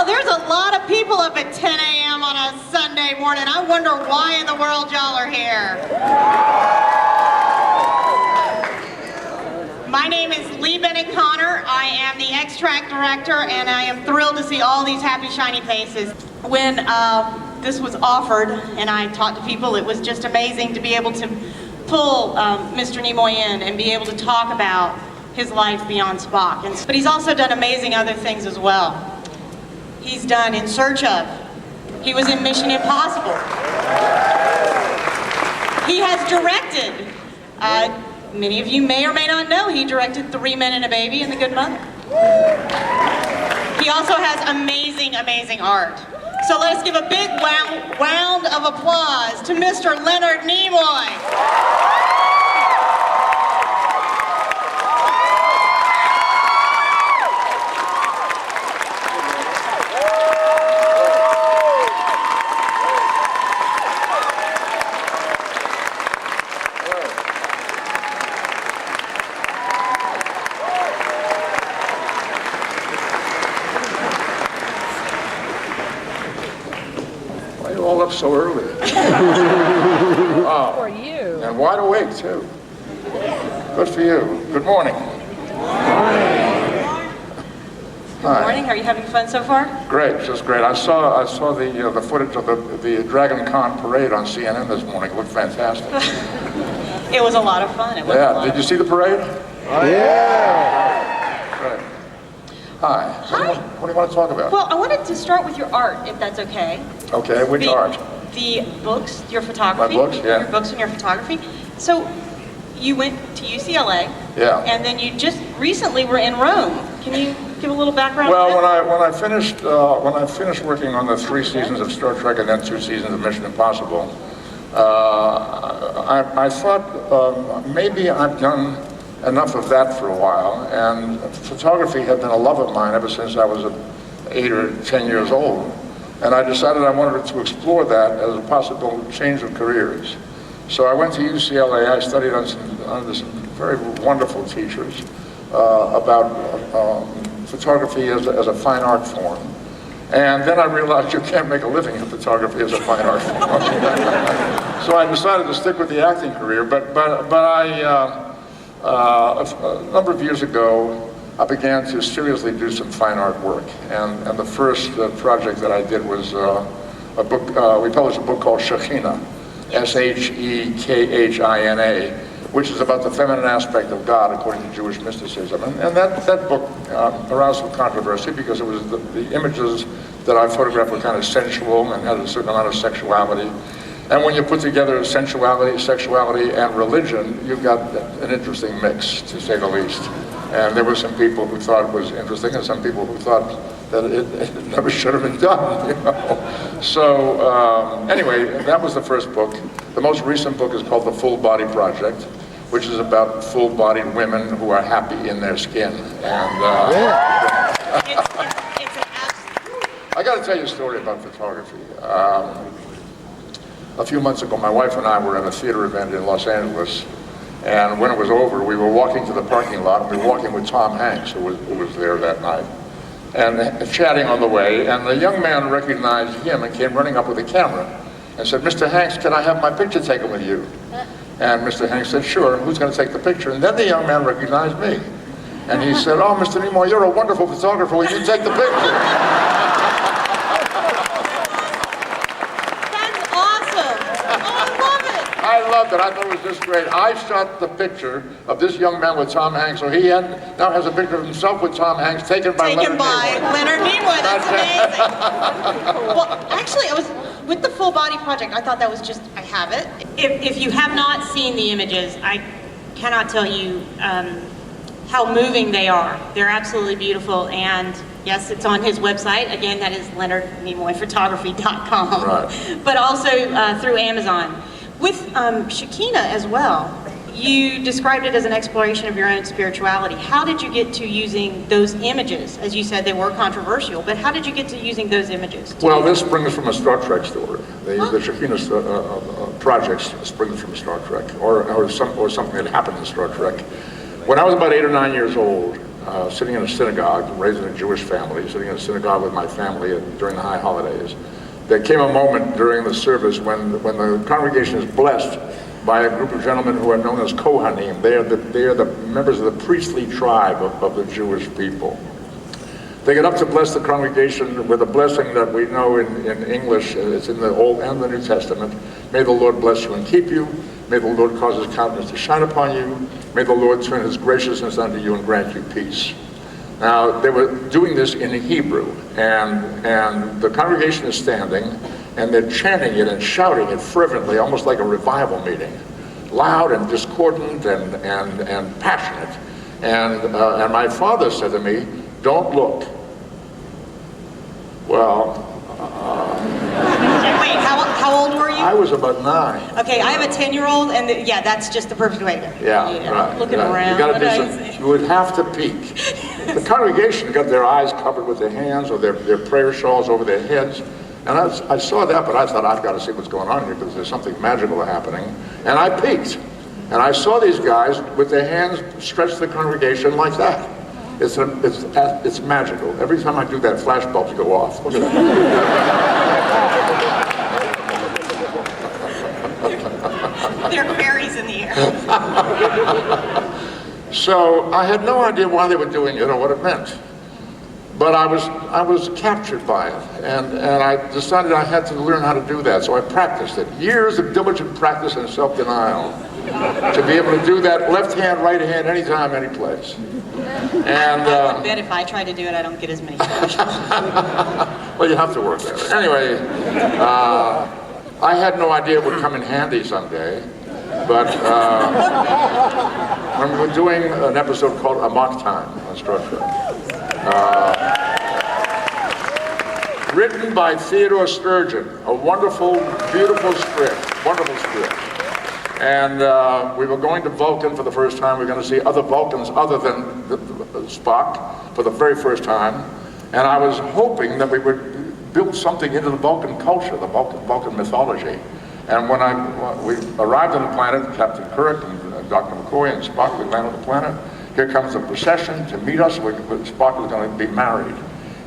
Well, there's a lot of people up at 10 a.m. on a Sunday morning. I wonder why in the world y'all are here. My name is Lee Bennett Connor. I am the extract director, and I am thrilled to see all these happy, shiny faces. When this was offered, and I talked to people, it was just amazing to be able to pull Mr. Nimoy in and be able to talk about his life beyond Spock. But he's also done amazing other things as well. He's done In Search Of. He was in Mission Impossible. He has directed, many of you may or may not know, he directed 3 Men and a Baby and The Good Mother. He also has amazing, amazing art. So let's give a big round of applause to Mr. Leonard Nimoy. All up so early. Wow. For you. And wide awake, too. Good for you. Good morning. Good morning. Are you having fun so far? Great, just great. I saw the footage of the Dragoncon parade on CNN this morning. It looked fantastic. It was a lot of fun. It was Yeah. Did you see the parade? Oh, yeah. Great. Hi. Hi. What do you want to talk about? Well, I wanted to start with your art, if that's okay. Okay, which art? The books, your photography. My books, yeah. Your books and your photography. So, you went to UCLA. Yeah. And then you just recently were in Rome. Can you give a little background? Well, on that? when I finished working on the 3 seasons of Star Trek and then 2 seasons of Mission Impossible, I thought maybe I've done enough of that for a while, and photography had been a love of mine ever since I was 8 or 10 years old. And I decided I wanted to explore that as a possible change of careers. So I went to UCLA. I studied under some very wonderful teachers about photography as a fine art form. And then I realized you can't make a living in photography as a fine art form. So I decided to stick with the acting career. But a number of years ago, I began to seriously do some fine art work, and the first project that I did was a book. We published a book called Shekhinah, Shekhina, which is about the feminine aspect of God according to Jewish mysticism. And that book aroused some controversy because it was the images that I photographed were kind of sensual and had a certain amount of sexuality. And when you put together sensuality, sexuality, and religion, you've got an interesting mix, to say the least. And there were some people who thought it was interesting, and some people who thought that it never should have been done, you know. So anyway, that was the first book. The most recent book is called The Full Body Project, which is about full-bodied women who are happy in their skin. And I got to tell you a story about photography. A few months ago, my wife and I were at a theater event in Los Angeles, and when it was over, we were walking to the parking lot, and we were walking with Tom Hanks, who was there that night, and chatting on the way, and the young man recognized him and came running up with a camera and said, "Mr. Hanks, can I have my picture taken with you?" And Mr. Hanks said, "Sure, who's going to take the picture?" And then the young man recognized me, and he said, "Oh, Mr. Nimoy, you're a wonderful photographer, will you take the picture?" I loved it. I thought it was just great. I shot the picture of this young man with Tom Hanks, so he now has a picture of himself with Tom Hanks taken by Leonard Nimoy. Leonard Nimoy. That's amazing. Well, actually, I was with the Full Body Project. I thought that was just, I have it. If you have not seen the images, I cannot tell you how moving they are. They're absolutely beautiful, and yes, it's on his website. Again, that is leonardnimoyphotography.com. Right. But also through Amazon. With Shekhinah as well, you described it as an exploration of your own spirituality. How did you get to using those images? As you said, they were controversial, but how did you get to using those images? Well, this springs from a Star Trek story. The Shekhinah projects springs from Star Trek, or something that happened in Star Trek. When I was about 8 or 9 years old, sitting in a synagogue, raised in a Jewish family, sitting in a synagogue with my family during the high holidays. There came a moment during the service when the congregation is blessed by a group of gentlemen who are known as Kohanim. They are the members of the priestly tribe of the Jewish people. They get up to bless the congregation with a blessing that we know in English. It's in the Old and the New Testament. May the Lord bless you and keep you. May the Lord cause his countenance to shine upon you. May the Lord turn his graciousness unto you and grant you peace. Now, they were doing this in Hebrew, and the congregation is standing, and they're chanting it and shouting it fervently, almost like a revival meeting, loud and discordant and passionate. And my father said to me, "Don't look." Well, Wait, how old were you? I was about 9. Okay, I have a 10-year-old, and yeah, that's just the perfect way to go. Yeah, right. Looking right. around. You gotta do you would have to peek. The congregation got their eyes covered with their hands or their prayer shawls over their heads. And I saw that, but I thought, I've got to see what's going on here because there's something magical happening. And I peeked. And I saw these guys with their hands stretched to the congregation like that. It's magical. Every time I do that, flash bulbs go off. Look at that. There are fairies in the air. So I had no idea why they were doing it or what it meant. But I was captured by it, and I decided I had to learn how to do that, so I practiced it. Years of diligent practice and self-denial to be able to do that left hand, right hand, anytime, any place. And I would bet if I try to do it, I don't get as many stars. well, you have to work at it. Anyway, I had no idea it would come in handy someday, but when we were doing an episode called Amok Time on Star Trek, written by Theodore Sturgeon, a wonderful, beautiful script, And we were going to Vulcan for the first time. We were going to see other Vulcans other than Spock for the very first time. And I was hoping that we would build something into the Vulcan culture, the Vulcan mythology. And when we arrived on the planet, Captain Kirk and Dr. McCoy and Spock, we landed on the planet. Here comes a procession to meet us. Spock was going to be married.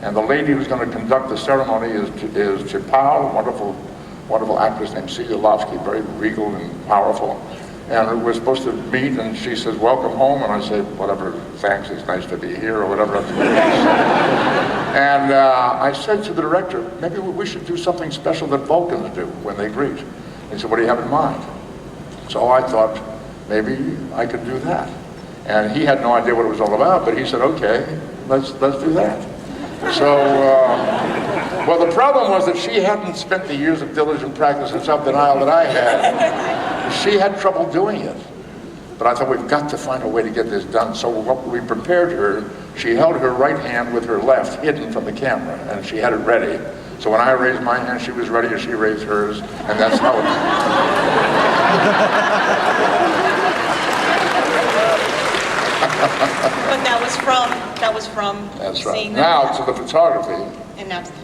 And the lady who's going to conduct the ceremony is Chipao, wonderful actress named Celia Lovsky, very regal and powerful. And we're supposed to meet, and she says, "Welcome home." And I say, "Whatever, thanks, it's nice to be here," or whatever. And I said to the director, "Maybe we should do something special that Vulcans do when they greet." He said, "What do you have in mind?" So I thought, maybe I could do that. And he had no idea what it was all about, but he said, "Okay, let's do that." So, well, the problem was that she hadn't spent the years of diligent practice and self-denial that I had. She had trouble doing it. But I thought, we've got to find a way to get this done. So we prepared her. She held her right hand with her left hidden from the camera, and she had it ready. So when I raised my hand, she was ready, and she raised hers, and that's how it But that was from That's seeing right. Now to the photography. And now to the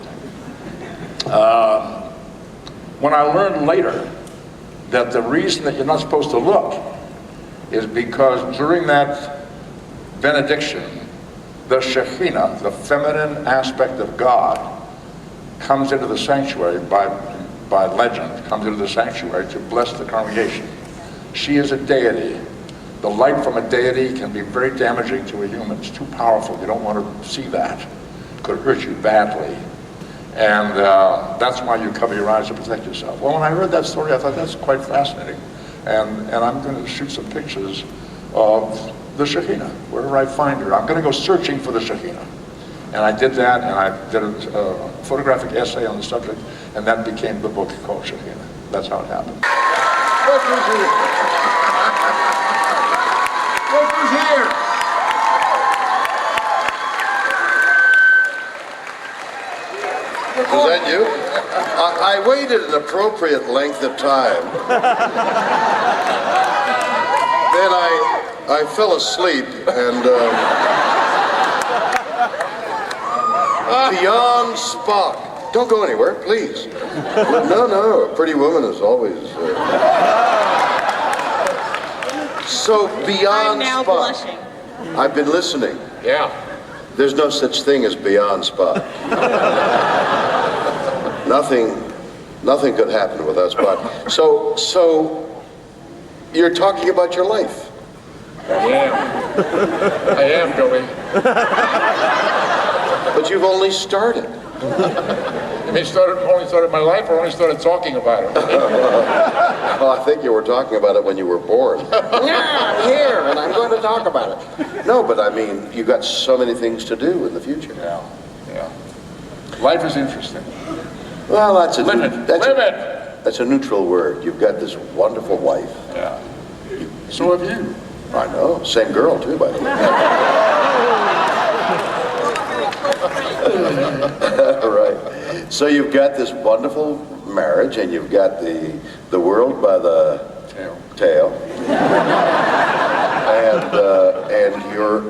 photography. When I learned later that the reason that you're not supposed to look is because during that benediction, the Shekhinah, the feminine aspect of God, comes into the sanctuary by legend, comes into the sanctuary to bless the congregation. She is a deity. The light from a deity can be very damaging to a human. It's too powerful. You don't want to see that. It could hurt you badly. And that's why you cover your eyes to protect yourself. Well, when I heard that story, I thought that's quite fascinating. And I'm going to shoot some pictures of the Shekhinah, wherever I find her. I'm going to go searching for the Shekhinah. And I did that, and I did a photographic essay on the subject, and that became the book called Shekhinah. That's how it happened. Look who's here. Look who's here. Was that you? I waited an appropriate length of time. Then I fell asleep and beyond Spock. Don't go anywhere, please. No, a pretty woman is always so beyond I'm now Spock. blushing. I've been listening. Yeah. There's no such thing as beyond Spock. Nothing could happen without Spock. So you're talking about your life. I am, Billy. But you've only started. You mean only started my life, or only started talking about it? Well, I think you were talking about it when you were born. Yeah, I'm here, and I'm going to talk about it. No, but I mean, you've got so many things to do in the future. Yeah. Life is interesting. Well, that's a That's a neutral word. You've got this wonderful wife. Yeah. So have you. I know. Same girl, too, by the way. Right. So you've got this wonderful marriage, and you've got the world by the tail. And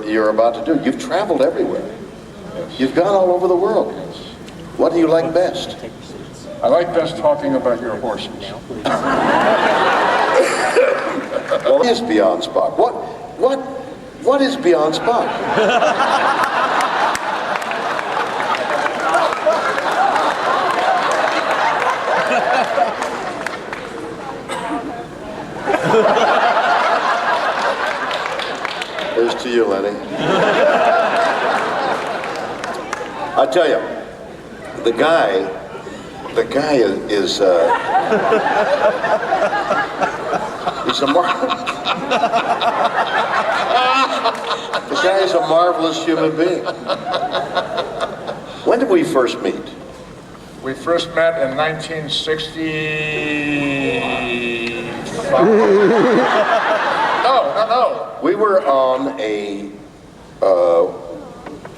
you're about to do. You've traveled everywhere. Yes. You've gone all over the world. Yes. What do you like best? I like best talking about your horses. Well, what is beyond Spock? What is beyond Spock? Here's to you, Lenny. I tell you, the guy is he's a the guy is a marvelous human being. When did we first meet? We first met in 1965. No. We were on a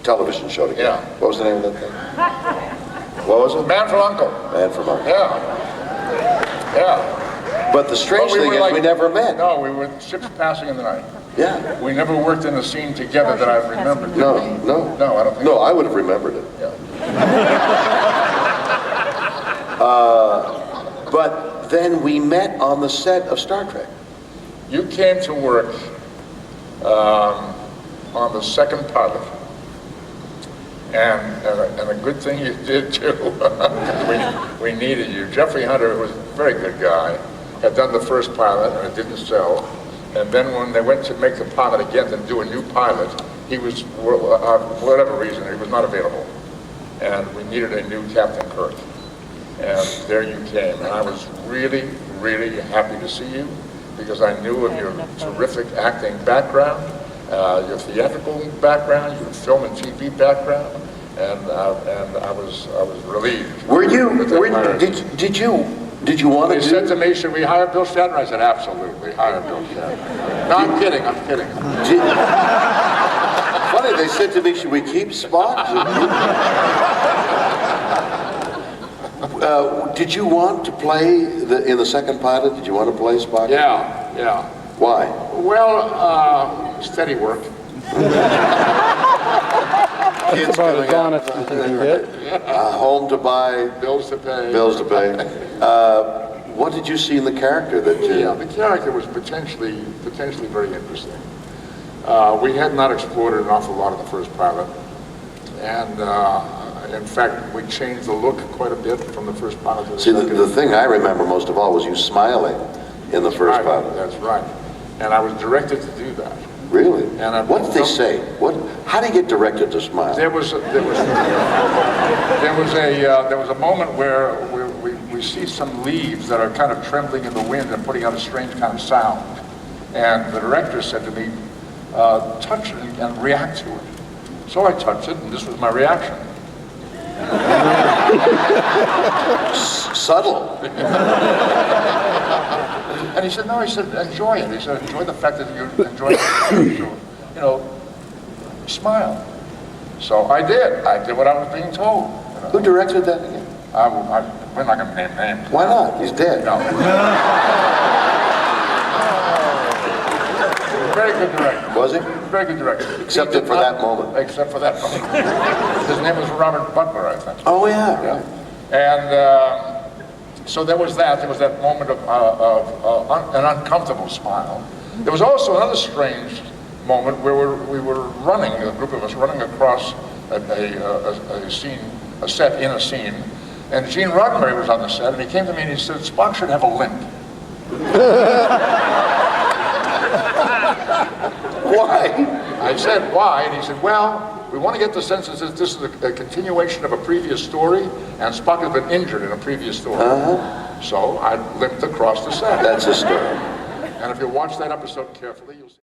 television show together. Yeah. What was the name of that thing? What was it? Man from Uncle. Man from Uncle. Yeah. But the strange thing is we never met. No, we were ships passing in the night. Yeah. We never worked in a scene together that I remember. No, I don't think. No, I would have remembered it. Yeah. But then we met on the set of Star Trek. You came to work on the second pilot, and a good thing you did too. we needed you. Jeffrey Hunter, who was a very good guy, had done the first pilot and it didn't sell. And then when they went to make the pilot again to do a new pilot, he was, for whatever reason, he was not available. And we needed a new Captain Kirk. And there you came. And I was really, really happy to see you because I knew of your terrific acting background, your theatrical background, your film and TV background, and I was relieved. Did you want to They said to me, should we hire Bill Shatner? I said, absolutely, hire Bill Shatner. No, I'm kidding. Funny, they said to me, should we keep Spock? Did you want to play in the second pilot? Did you want to play Spock? Yeah. Why? Well, steady work. Kids coming out. Home to buy. Bills to pay. What did you see in the character that you... Yeah, the character was potentially very interesting. We had not explored an awful lot of the first pilot. And in fact, we changed the look quite a bit from the first pilot to the second. See, the thing I remember most of all was you smiling in the first pilot. That's right. And I was directed to do that. Really? And what did they say? How do you get directed to smile? There was a moment where we see some leaves that are kind of trembling in the wind and putting out a strange kind of sound. And the director said to me, touch it and react to it. So I touched it, and this was my reaction. Subtle. And he said, no, enjoy it. He said, enjoy the fact that you enjoy it. So, smile. So I did. I did what I was being told. Who directed that again? We're not going to name names. Why not? He's dead. No. Very good director. Was he? Very good director. Except for that moment. Except for that moment. His name was Robert Butler, I think. Oh, yeah. And so there was that moment of an uncomfortable smile. There was also another strange moment where we were running, a group of us running across a scene, a set in a scene, and Gene Roddenberry was on the set, and he came to me and he said, Spock should have a limp. Why? I said, why? And he said, well, we want to get the sense that this is a continuation of a previous story, and Spock has been injured in a previous story. So I limped across the set. That's a story. And if you watch that episode carefully, you'll see.